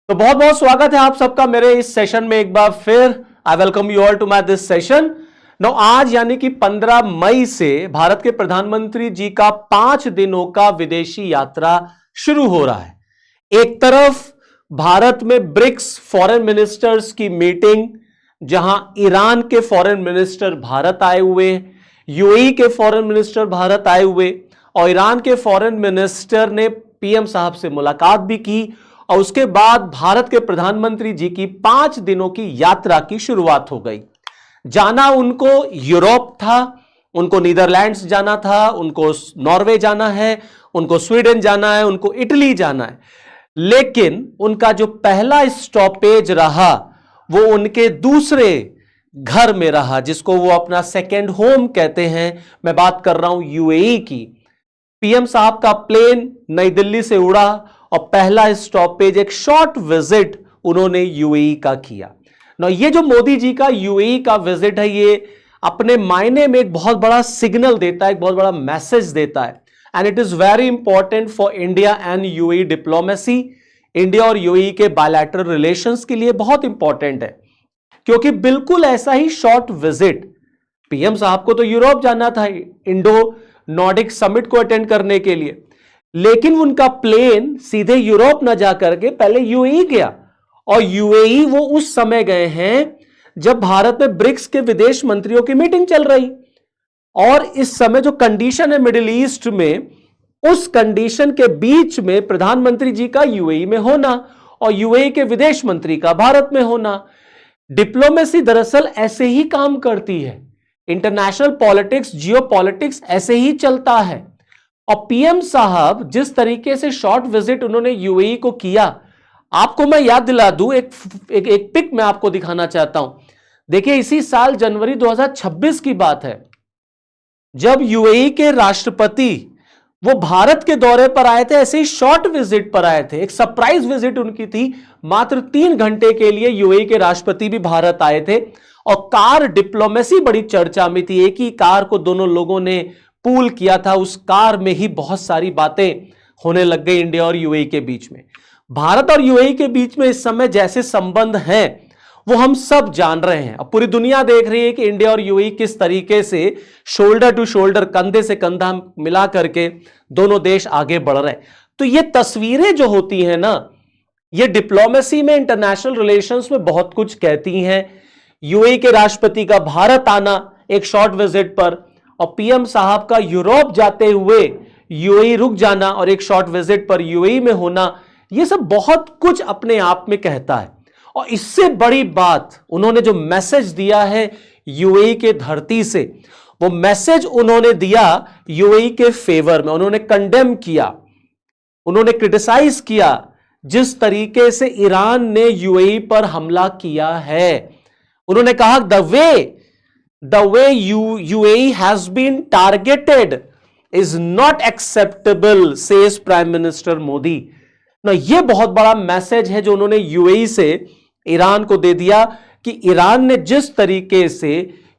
तो बहुत बहुत स्वागत है आप सबका मेरे इस सेशन में एक बार फिर। I welcome you all to my this session. No आज यानी कि 15 मई से भारत के प्रधानमंत्री जी का 5 दिनों का विदेशी यात्रा शुरू हो रहा है। एक तरफ भारत में ब्रिक्स फॉरेन मिनिस्टर्स की मीटिंग, जहां ईरान के फॉरेन मिनिस्टर भारत आए हुए, यूएई के फॉरेन मिनिस्टर भारत आए हुए, और ईरान के फॉरेन मिनिस्टर ने पीएम साहब से मुलाकात भी की। और उसके बाद भारत के प्रधानमंत्री जी की 5 दिनों की यात्रा की शुरुआत हो गई। जाना उनको यूरोप था, उनको नीदरलैंड्स जाना था, उनको नॉर्वे जाना है, उनको स्वीडन जाना है, उनको इटली जाना है। लेकिन उनका जो पहला स्टॉपेज रहा वो उनके दूसरे घर में रहा, जिसको वो अपना सेकेंड होम कहते हैं। मैं बात कर रहा हूं यूएई की। पीएम साहब का प्लेन नई दिल्ली से उड़ा और पहला स्टॉपेज, एक शॉर्ट विजिट उन्होंने यूएई का किया ना। ये जो मोदी जी का यूएई का विजिट है, ये अपने मायने में एक बहुत बड़ा सिग्नल देता है, एक बहुत बड़ा मैसेज देता है। And it is very important for India and UAE diplomacy. India और यूएई के बायलैटरल रिलेशंस के लिए बहुत इंपॉर्टेंट है, क्योंकि बिल्कुल ऐसा ही शॉर्ट विजिट पीएम साहब को तो यूरोप जाना था इंडो नॉर्डिक समिट को अटेंड करने के लिए, लेकिन उनका प्लेन सीधे यूरोप ना जाकर के पहले यूएई गया। और यूएई वो उस समय गए हैं जब भारत में ब्रिक्स के विदेश मंत्रियों की मीटिंग चल रही। और इस समय जो कंडीशन है मिडिल ईस्ट में, उस कंडीशन के बीच में प्रधानमंत्री जी का यूएई में होना और यूएई के विदेश मंत्री का भारत में होना। डिप्लोमेसी दरअसल ऐसे ही काम करती है। इंटरनेशनल पॉलिटिक्स, जियो पॉलिटिक्स ऐसे ही चलता है। और पीएम साहब जिस तरीके से शॉर्ट विजिट उन्होंने यूएई को किया, आपको मैं याद दिला दूं, एक पिक मैं आपको दिखाना चाहता हूं। देखिए, इसी साल जनवरी 2026 की बात है, जब यूएई के राष्ट्रपति वो भारत के दौरे पर आए थे, ऐसे ही शॉर्ट विजिट पर आए थे। एक सरप्राइज विजिट उनकी थी, मात्र 3 घंटे के लिए यूएई के राष्ट्रपति भी भारत आए थे। और कार डिप्लोमेसी बड़ी चर्चा में थी। एक ही कार को दोनों लोगों ने पूल किया था, उस कार में ही बहुत सारी बातें होने लग गई इंडिया और यूएई के बीच में। भारत और यूएई के बीच में इस समय जैसे संबंध हैं वो हम सब जान रहे हैं। अब पूरी दुनिया देख रही है कि इंडिया और यूएई किस तरीके से शोल्डर टू शोल्डर, कंधे से कंधा मिला करके दोनों देश आगे बढ़ रहे हैं। तो ये तस्वीरें जो होती हैं ना, ये डिप्लोमेसी में, इंटरनेशनल रिलेशंस में बहुत कुछ कहती हैं। यूएई के राष्ट्रपति का भारत आना एक शॉर्ट विजिट पर, और पीएम साहब का यूरोप जाते हुए यूएई रुक जाना और एक शॉर्ट विजिट पर यूएई में होना, यह सब बहुत कुछ अपने आप में कहता है। और इससे बड़ी बात, उन्होंने जो मैसेज दिया है यूएई के धरती से, वो मैसेज उन्होंने दिया यूएई के फेवर में। उन्होंने कंडेम किया, उन्होंने क्रिटिसाइज किया जिस तरीके से ईरान ने यूएई पर हमला किया है। उन्होंने कहा the way UAE has been targeted is not acceptable, says Prime Minister Modi। ना, ये बहुत बड़ा मैसेज है जो उन्होंने यूएई से ईरान को दे दिया कि ईरान ने जिस तरीके से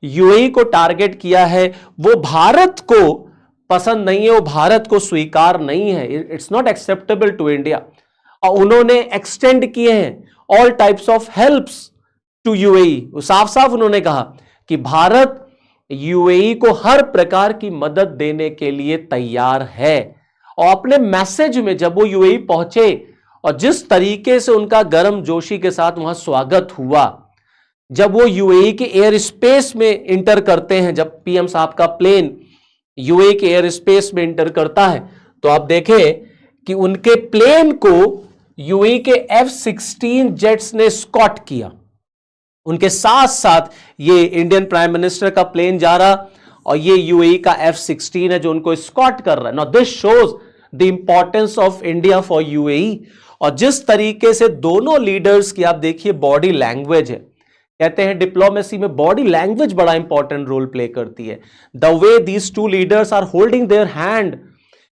यूएई को टारगेट किया है वो भारत को पसंद नहीं है, वो भारत को स्वीकार नहीं है। It's not acceptable to India. और उन्होंने एक्सटेंड किए हैं all types of helps to UAE. साफ साफ उन्होंने कहा कि भारत यूएई को हर प्रकार की मदद देने के लिए तैयार है। और अपने मैसेज में जब वो यूएई पहुंचे और जिस तरीके से उनका गर्म जोशी के साथ वहां स्वागत हुआ, जब वो यूएई के एयर स्पेस में इंटर करते हैं, जब पीएम साहब का प्लेन यूएई के एयर स्पेस में इंटर करता है, तो आप देखें कि उनके प्लेन को यूएई के F-16 जेट्स ने स्कॉट किया। उनके साथ साथ ये इंडियन प्राइम मिनिस्टर का प्लेन जा रहा और ये यूएई का F-16 है जो उनको स्कॉट कर रहा है। Now this shows the importance of India for UAE. और जिस तरीके से दोनों लीडर्स की आप देखिए बॉडी लैंग्वेज है, कहते हैं डिप्लोमेसी में बॉडी लैंग्वेज बड़ा इंपॉर्टेंट रोल प्ले करती है। The way these two leaders are holding their hand,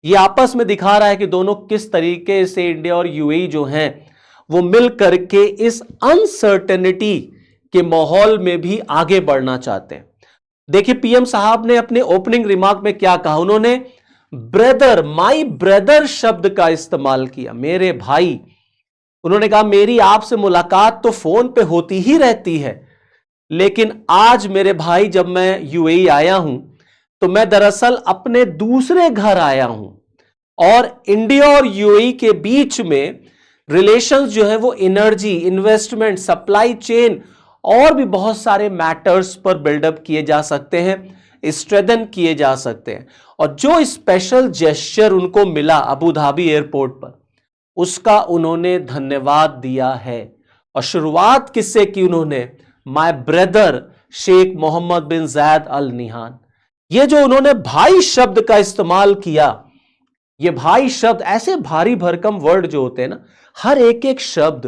ये आपस में दिखा रहा है कि दोनों किस तरीके से इंडिया और यूएई जो हैं वो मिल करके इस अनसर्टेनिटी के माहौल में भी आगे बढ़ना चाहते हैं। देखिए, पीएम साहब ने अपने ओपनिंग रिमार्क में क्या कहा, उन्होंने ब्रदर, माई ब्रदर शब्द का इस्तेमाल किया, मेरे भाई। उन्होंने कहा मेरी आपसे मुलाकात तो फोन पे होती ही रहती है, लेकिन आज मेरे भाई जब मैं यूएई आया हूं तो मैं दरअसल अपने दूसरे घर आया हूं, और इंडिया और यूएई के बीच में रिलेशंस जो है वो एनर्जी, इन्वेस्टमेंट, सप्लाई चेन और भी बहुत सारे मैटर्स पर बिल्डअप किए जा सकते हैं, स्ट्रेंथन किए जा सकते हैं। और जो स्पेशल जेस्चर उनको मिला अबू धाबी एयरपोर्ट पर, उसका उन्होंने धन्यवाद दिया है। और शुरुआत किससे की उन्होंने? माय ब्रदर शेख मोहम्मद बिन जायद अल निहान। ये जो उन्होंने भाई शब्द का इस्तेमाल किया, ये भाई शब्द, ऐसे भारी भरकम वर्ड जो होते हैं ना, हर एक एक शब्द,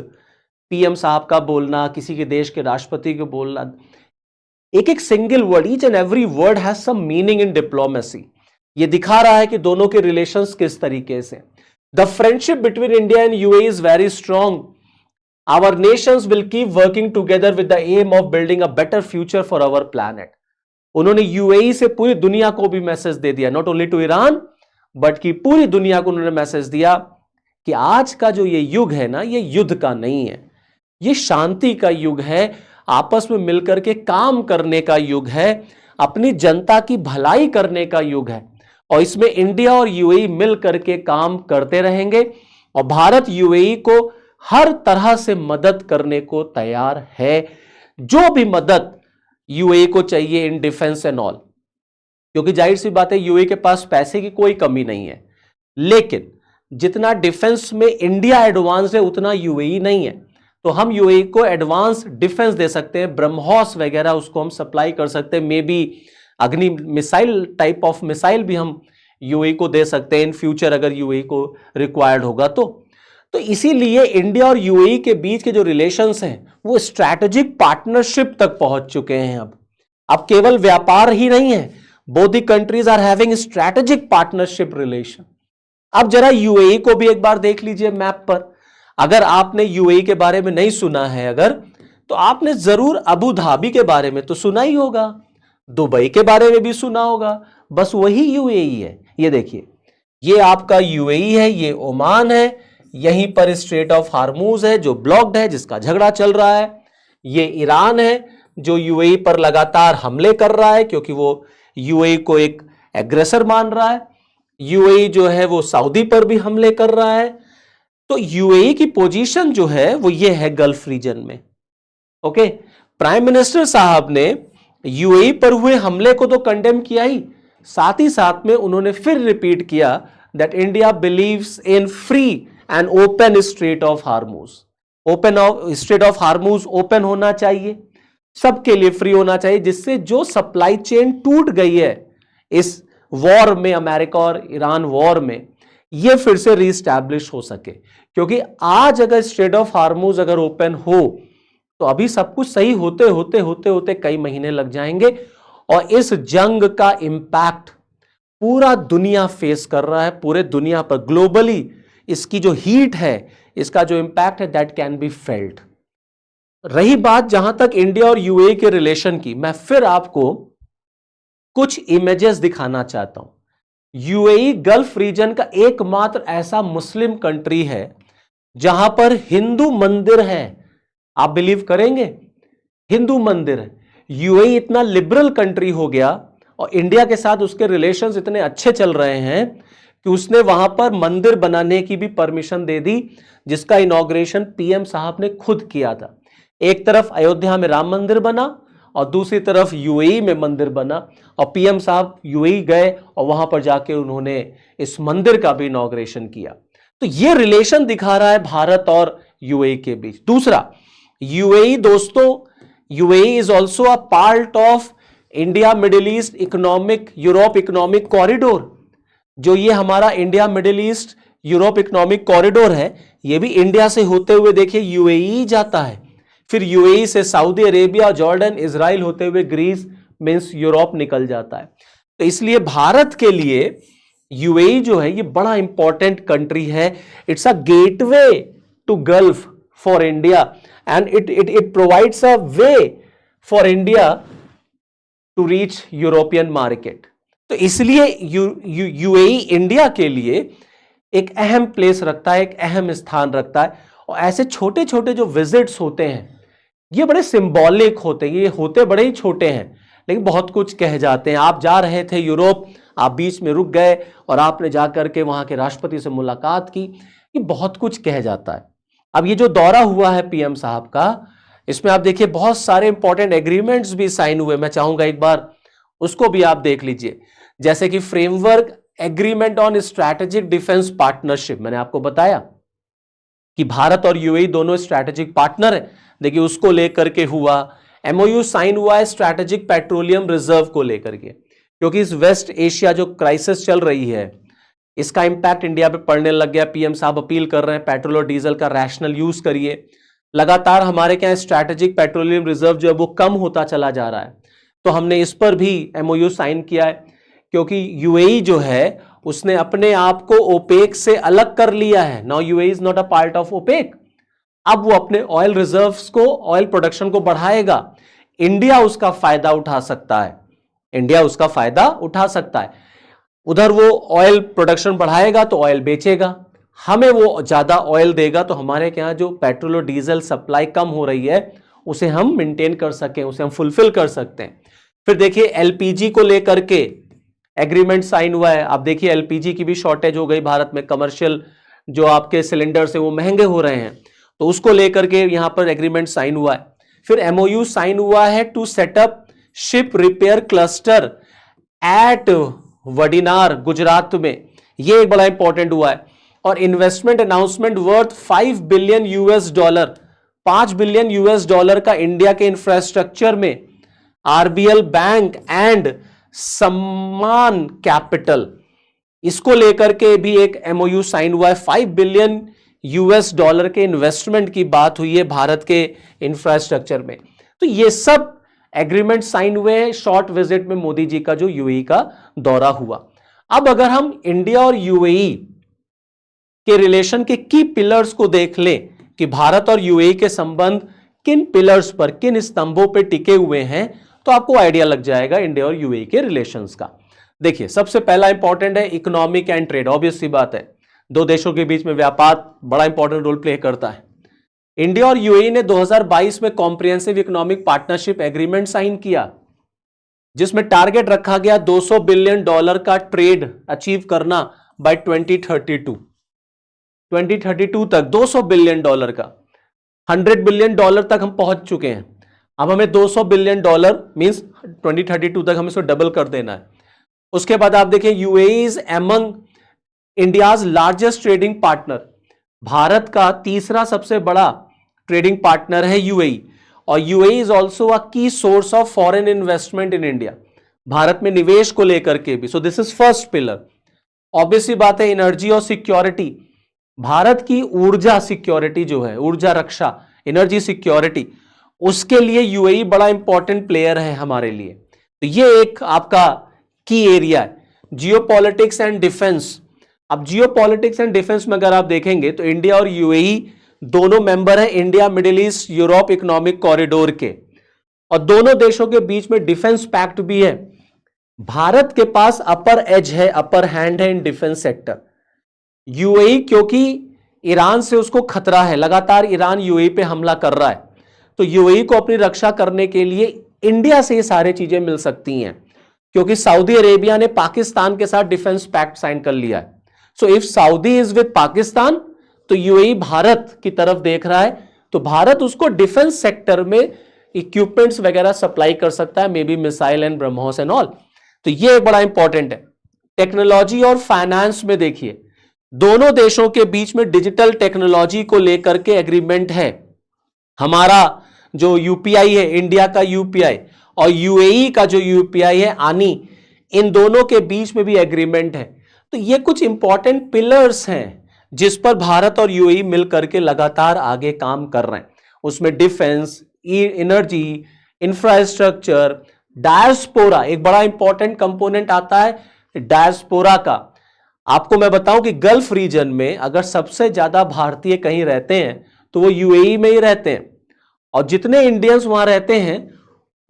पीएम साहब का बोलना, किसी के देश के राष्ट्रपति को बोलना, एक एक single word, each and every word has some meaning in diplomacy. ये दिखा रहा है कि दोनों के रिलेशंस किस तरीके से। The friendship between India and UAE is very strong. Our nations will keep working together with the aim of building a better future for our planet. उन्होंने यूएई से पूरी दुनिया को भी मैसेज दे दिया, not only to Iran but कि पूरी दुनिया को उन्होंने मैसेज दिया कि आज का जो ये युग है ना, ये युद्ध का नहीं है, ये शांति का युग है, आपस में मिलकर के काम करने का युग है, अपनी जनता की भलाई करने का युग है। और इसमें इंडिया और यूएई मिल करके काम करते रहेंगे, और भारत यूएई को हर तरह से मदद करने को तैयार है, जो भी मदद यूएई को चाहिए इन डिफेंस एंड ऑल। क्योंकि जाहिर सी बात है यूएई के पास पैसे की कोई कमी नहीं है, लेकिन जितना डिफेंस में इंडिया एडवांस है उतना यूएई नहीं है। तो हम यूएई को एडवांस डिफेंस दे सकते हैं, ब्रह्मोस वगैरह उसको हम सप्लाई कर सकते हैं, मे बी अग्नि मिसाइल टाइप ऑफ मिसाइल भी हम यूएई को दे सकते हैं इन फ्यूचर, अगर यूएई को रिक्वायर्ड होगा तो इसीलिए इंडिया और यूएई के बीच के जो रिलेशंस हैं वो स्ट्रैटेजिक पार्टनरशिप तक पहुंच चुके हैं। अब केवल व्यापार ही नहीं है, both the countries are having strategic partnership relation. अब जरा यूएई को भी एक बार देख लीजिए मैप पर। अगर आपने यूएई के बारे में नहीं सुना है अगर, तो आपने जरूर अबू धाबी के बारे में तो सुना ही होगा, दुबई के बारे में भी सुना होगा, बस वही यूएई है। ये देखिए, ये आपका यूएई है, ये ओमान है, यहीं पर स्ट्रेट ऑफ हार्मूज है जो ब्लॉक्ड है, जिसका झगड़ा चल रहा है। ये ईरान है जो यूएई पर लगातार हमले कर रहा है क्योंकि वो यूएई को एक एग्रेसर मान रहा है। यूएई जो है वो सऊदी पर भी हमले कर रहा है। तो यूएई की पोजीशन जो है वो ये है गल्फ रीजन में। ओके, प्राइम मिनिस्टर साहब ने यूएई पर हुए हमले को तो कंडेम किया ही, साथ ही साथ में उन्होंने फिर रिपीट किया that India believes in free and open straight of Hormuz. Straight of Hormuz open होना चाहिए, सबके लिए फ्री होना चाहिए, जिससे जो सप्लाई चेन टूट गई है इस वॉर में, अमेरिका और ईरान वॉर में, ये फिर से रीस्टैब्लिश हो सके। क्योंकि आज अगर स्ट्रेट ऑफ हार्मूज अगर ओपन हो तो अभी सब कुछ सही होते होते होते होते कई महीने लग जाएंगे, और इस जंग का इंपैक्ट पूरा दुनिया फेस कर रहा है, पूरे दुनिया पर ग्लोबली इसकी जो हीट है, इसका जो इंपैक्ट है, दैट कैन बी फेल्ट। रही बात जहां तक इंडिया और यूएई के रिलेशन की, मैं फिर आपको कुछ इमेजेस दिखाना चाहता हूं। यूएई गल्फ रीजन का एकमात्र ऐसा मुस्लिम कंट्री है जहां पर हिंदू मंदिर है। आप बिलीव करेंगे, हिंदू मंदिर है। यूएई इतना लिबरल कंट्री हो गया और इंडिया के साथ उसके रिलेशंस इतने अच्छे चल रहे हैं कि उसने वहां पर मंदिर बनाने की भी परमिशन दे दी, जिसका इनॉग्रेशन पीएम साहब ने खुद किया था। एक तरफ अयोध्या में राम मंदिर बना और दूसरी तरफ यूएई में मंदिर बना, और पीएम साहब यूएई गए और वहां पर जाके उन्होंने इस मंदिर का भी इनॉग्रेशन किया। तो ये रिलेशन दिखा रहा है भारत और यूएई के बीच। दूसरा, यूएई दोस्तों, UAE is also a part of India middle east economic Europe economic corridor. जो ये हमारा India middle east Europe economic corridor है, ये भी इंडिया से होते हुए देखिए यूएई जाता है, फिर यूएई से सऊदी अरेबिया, जॉर्डन, इजराइल होते हुए ग्रीस मींस यूरोप निकल जाता है। तो इसलिए भारत के लिए यूएई जो है ये बड़ा इंपॉर्टेंट कंट्री है। It's a gateway to Gulf for India and it provides a way for India to reach European market. तो इसलिए यूएई इंडिया के लिए एक अहम प्लेस रखता है, एक अहम स्थान रखता है। और ऐसे छोटे छोटे जो विजिट्स होते हैं ये बड़े सिंबॉलिक होते हैं, ये होते बड़े ही छोटे हैं लेकिन बहुत कुछ कह जाते हैं। आप जा रहे थे यूरोप, आप बीच में रुक गए और आपने जाकर के वहां के राष्ट्रपति से मुलाकात की, ये बहुत कुछ कह जाता है। अब ये जो दौरा हुआ है पीएम साहब का, इसमें आप देखिए बहुत सारे इंपॉर्टेंट एग्रीमेंट्स भी साइन हुए। मैं चाहूंगा एक बार उसको भी आप देख लीजिए, जैसे कि framework agreement on strategic defence partnership. मैंने आपको बताया कि भारत और यूएई दोनों स्ट्रैटेजिक पार्टनर है, देखिए उसको लेकर के हुआ। एमओयू साइन हुआ है स्ट्रैटेजिक पेट्रोलियम रिजर्व को लेकर के, क्योंकि इस वेस्ट एशिया जो क्राइसिस चल रही है इसका इंपैक्ट इंडिया पे पड़ने लग गया। पीएम साहब अपील कर रहे हैं पेट्रोल और डीजल का रैशनल यूज करिए। लगातार हमारे क्या स्ट्रैटेजिक पेट्रोलियम रिजर्व जो है वो कम होता चला जा रहा है, तो हमने इस पर भी एमओयू साइन किया है, क्योंकि यूएई जो है उसने अपने आप को ओपेक से अलग कर लिया है। Now UAE is not a part of OPEC. अब वो अपने ऑयल रिजर्व्स को, ऑयल प्रोडक्शन को बढ़ाएगा। इंडिया उसका फायदा उठा सकता है, इंडिया उसका फायदा उठा सकता है। उधर वो ऑयल प्रोडक्शन बढ़ाएगा तो ऑयल बेचेगा, हमें वो ज्यादा ऑयल देगा, तो हमारे यहाँ जो पेट्रोल और डीजल सप्लाई कम हो रही है उसे हम मेंटेन कर सकें, उसे हम फुलफिल कर सकते हैं। फिर देखिए एलपीजी को लेकर के एग्रीमेंट साइन हुआ है। आप देखिए एलपीजी की भी शॉर्टेज हो गई भारत में, कमर्शियल जो आपके सिलेंडर से वो महंगे हो रहे हैं, तो उसको लेकर के यहां पर एग्रीमेंट साइन हुआ है। फिर एमओयू साइन हुआ है to set up ship repair cluster at Vadinar Gujarat में, ये एक बड़ा इंपॉर्टेंट हुआ है। और investment announcement worth $5 billion, 5 billion US dollar का इंडिया के इंफ्रास्ट्रक्चर में RBL bank and Sammaan capital, इसको लेकर के भी एक एमओयू साइन हुआ है। $5 बिलियन यूएस डॉलर के इन्वेस्टमेंट की बात हुई है भारत के इंफ्रास्ट्रक्चर में। तो ये सब एग्रीमेंट साइन हुए हैं शॉर्ट विजिट में मोदी जी का जो यूएई का दौरा हुआ। अब अगर हम इंडिया और यूएई के रिलेशन के की पिलर्स को देख लें कि भारत और यूएई के संबंध किन पिलर्स पर, किन स्तंभों पर टिके हुए हैं, तो आपको आइडिया लग जाएगा इंडिया और यूएई के रिलेशंस का। देखिए सबसे पहला इंपॉर्टेंट है इकोनॉमिक एंड ट्रेड। ऑब्वियस सी बात है, दो देशों के बीच में व्यापार बड़ा इंपॉर्टेंट रोल प्ले करता है। इंडिया और यूएई ने 2022 में comprehensive economic partnership agreement sign किया, जिसमें टारगेट रखा गया $200 बिलियन का ट्रेड अचीव करना बाय 2032 तक। $200 बिलियन का, $100 बिलियन तक हम पहुंच चुके हैं। अब हमें $200 बिलियन मींस 2032 तक हमें इसको डबल कर देना है। उसके बाद आप देखिए UAE is among India's largest trading partner, Bharat का तीसरा सबसे बड़ा ट्रेडिंग पार्टनर है यूएई। और यूएई इज ऑल्सो अ की source of foreign investment in India, Bharat में निवेश को लेकर के भी। So this is first pillar. Obviously बात है एनर्जी और सिक्योरिटी, भारत की ऊर्जा सिक्योरिटी जो है, ऊर्जा रक्षा, एनर्जी सिक्योरिटी, उसके लिए यूएई बड़ा इंपॉर्टेंट प्लेयर है हमारे लिए। तो ये एक आपका की एरिया है। जियोपॉलिटिक्स एंड डिफेंस, अब जियोपॉलिटिक्स एंड डिफेंस में अगर आप देखेंगे तो इंडिया और यूएई दोनों मेंबर हैं India middle east Europe economic corridor के, और दोनों देशों के बीच में डिफेंस पैक्ट भी है। भारत के पास अपर एज है, अपर हैंड है इन डिफेंस सेक्टर। यूएई क्योंकि ईरान से उसको खतरा है, लगातार ईरान यूएई पे हमला कर रहा है, तो यूएई को अपनी रक्षा करने के लिए इंडिया से ये सारी चीजें मिल सकती हैं, क्योंकि सऊदी अरेबिया ने पाकिस्तान के साथ डिफेंस पैक्ट साइन कर लिया है। So if Saudi is with Pakistan तो यूएई भारत की तरफ देख रहा है, तो भारत उसको डिफेंस सेक्टर में इक्विपमेंट्स वगैरह सप्लाई कर सकता है, may be missile and BrahMos and all. तो ये बड़ा इंपॉर्टेंट है। टेक्नोलॉजी और फाइनेंस में देखिए दोनों देशों के बीच में डिजिटल टेक्नोलॉजी को लेकर के एग्रीमेंट है। हमारा जो यूपीआई है, इंडिया का यूपीआई, और यूएई का जो यूपीआई है आनी, इन दोनों के बीच में भी एग्रीमेंट है। तो ये कुछ इंपॉर्टेंट पिलर्स हैं जिस पर भारत और यूएई मिलकर के लगातार आगे काम कर रहे हैं। उसमें डिफेंस, एनर्जी, इंफ्रास्ट्रक्चर, डायस्पोरा, एक बड़ा इंपॉर्टेंट कंपोनेंट आता है डायस्पोरा का। आपको मैं बताऊं कि गल्फ रीजन में अगर सबसे ज्यादा भारतीय कहीं रहते हैं तो वो यूएई में ही रहते हैं, और जितने इंडियंस वहां रहते हैं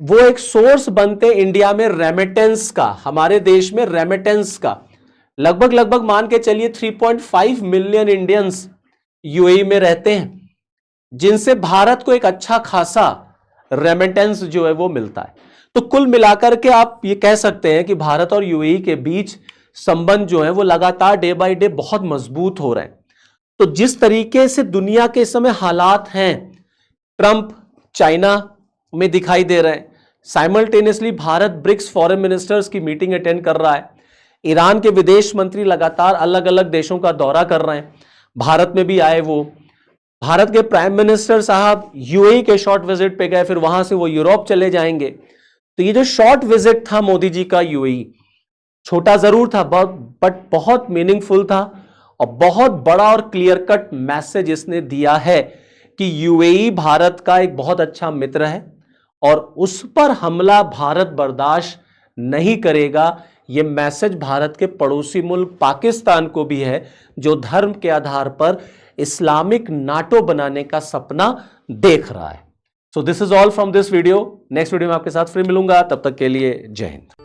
वो एक सोर्स बनते इंडिया में रेमिटेंस का, हमारे देश में रेमिटेंस का। लगभग मान के चलिए 3.5 मिलियन इंडियंस यूएई में रहते हैं, जिनसे भारत को एक अच्छा खासा रेमिटेंस जो है वो मिलता है। तो कुल मिलाकर के आप ये कह सकते हैं कि भारत और यूएई के बीच संबंध जो है वो लगातार डे बाय डे बहुत मजबूत हो रहे हैं। तो जिस तरीके से दुनिया के इस समय हालात हैं, ट्रंप चाइना में दिखाई दे रहे हैं, simultaneously Bharat BRICS foreign ministers की मीटिंग अटेंड कर रहा है, ईरान के विदेश मंत्री लगातार अलग अलग देशों का दौरा कर रहे हैं, भारत में भी आए वो, भारत के प्राइम मिनिस्टर साहब यूएई के शॉर्ट विजिट पे गए, फिर वहां से वो यूरोप चले जाएंगे। तो ये जो शॉर्ट विजिट था मोदी जी का यूएई, छोटा जरूर था बट बहुत मीनिंगफुल था और बहुत बड़ा और क्लियर कट मैसेज इसने दिया है कि यूएई भारत का एक बहुत अच्छा मित्र है और उस पर हमला भारत बर्दाश्त नहीं करेगा। यह मैसेज भारत के पड़ोसी मुल्क पाकिस्तान को भी है, जो धर्म के आधार पर इस्लामिक नाटो बनाने का सपना देख रहा है। So this is all from this video. Next video में आपके साथ फिर मिलूंगा, तब तक के लिए जय हिंद।